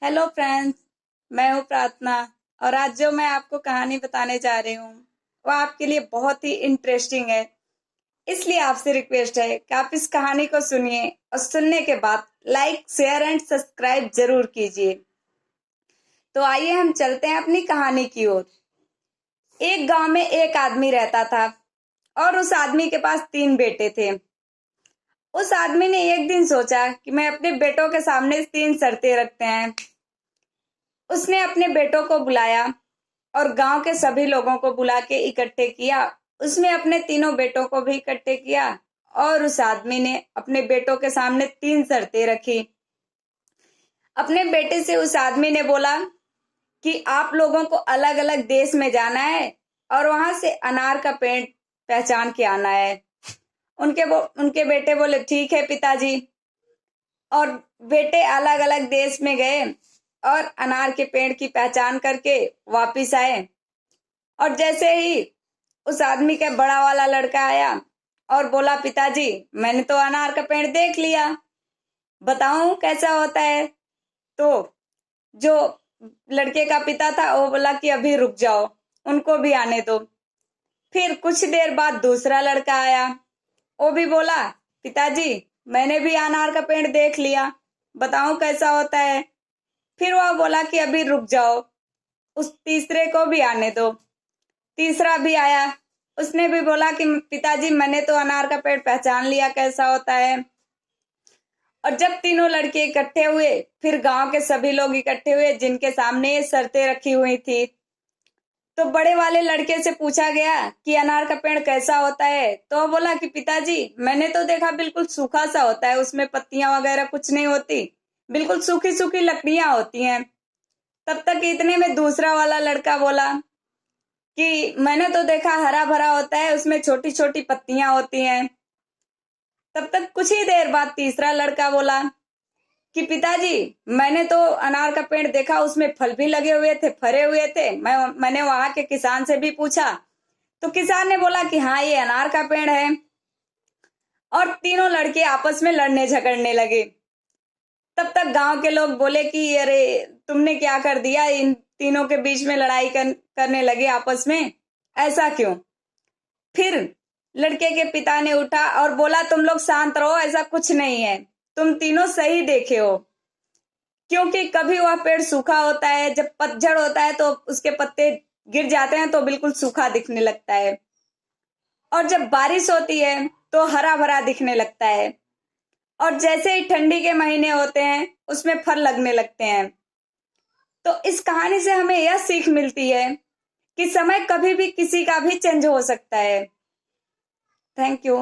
Hello friends. मैं हूँ प्रार्थना। और आज जो मैं आपको कहानी बताने जा रही हूँ वो आपके लिए बहुत ही इंटरेस्टिंग है। इसलिए आपसे रिक्वेस्ट है कि आप इस कहानी को सुनिए और सुनने के बाद लाइक शेयर एंड सब्सक्राइब जरूर कीजिए। तो आइए हम चलते हैं अपनी कहानी की ओर। एक गांव में एक आदमी रहता था और उस आदमी के पास 3 बेटे थे। उस आदमी ने एक दिन सोचा कि मैं अपने बेटों के सामने 3 शर्तें रखते हैं। उसने अपने बेटों को बुलाया और गांव के सभी लोगों को बुला के इकट्ठे किया। उसमें अपने तीनों बेटों को भी इकट्ठे किया और उस आदमी ने अपने बेटों के सामने 3 शर्तें रखी। अपने बेटे से उस आदमी ने बोला कि आप लोगों को अलग अलग देश में जाना है और वहां से अनार का पेड़ पहचान के आना है। उनके बेटे बोले ठीक है पिताजी। और बेटे अलग अलग देश में गए और अनार के पेड़ की पहचान करके वापिस आए। और जैसे ही उस आदमी का बड़ा वाला लड़का आया और बोला पिताजी मैंने तो अनार का पेड़ देख लिया, बताऊं कैसा होता है। तो जो लड़के का पिता था वो बोला कि अभी रुक जाओ, उनको भी आने दो। फिर कुछ देर बाद दूसरा लड़का आया, वो भी बोला पिताजी मैंने भी अनार का पेड़ देख लिया, बताऊं कैसा होता है। फिर वह बोला कि अभी रुक जाओ, उस तीसरे को भी आने दो। तीसरा भी आया, उसने भी बोला कि पिताजी मैंने तो अनार का पेड़ पहचान लिया कैसा होता है। और जब तीनों लड़के इकट्ठे हुए फिर गांव के सभी लोग इकट्ठे हुए जिनके सामने ये शर्तें रखी हुई थी। तो बड़े वाले लड़के से पूछा गया कि अनार का पेड़ कैसा होता है। तो वो बोला कि पिताजी मैंने तो देखा बिल्कुल सूखा सा होता है, उसमें पत्तियां वगैरह कुछ नहीं होती, बिल्कुल सूखी सूखी लकड़ियां होती हैं। तब तक इतने में दूसरा वाला लड़का बोला कि मैंने तो देखा हरा भरा होता है, उसमें छोटी छोटी पत्तियां होती हैं। तब तक कुछ ही देर बाद तीसरा लड़का बोला कि पिताजी मैंने तो अनार का पेड़ देखा, उसमें फल भी लगे हुए थे, फरे हुए थे। मैंने वहां के किसान से भी पूछा तो किसान ने बोला कि हाँ ये अनार का पेड़ है। और तीनों लड़के आपस में लड़ने झगड़ने लगे। तब तक गांव के लोग बोले कि अरे तुमने क्या कर दिया, इन तीनों के बीच में लड़ाई करने लगे आपस में, ऐसा क्यों। फिर लड़के के पिता ने उठा और बोला तुम लोग शांत रहो, ऐसा कुछ नहीं है, तुम तीनों सही देखे हो। क्योंकि कभी वह पेड़ सूखा होता है, जब पतझड़ होता है तो उसके पत्ते गिर जाते हैं तो बिल्कुल सूखा दिखने लगता है। और जब बारिश होती है तो हरा भरा दिखने लगता है। और जैसे ही ठंडी के महीने होते हैं उसमें फल लगने लगते हैं। तो इस कहानी से हमें यह सीख मिलती है कि समय कभी भी किसी का भी चेंज हो सकता है। Thank you.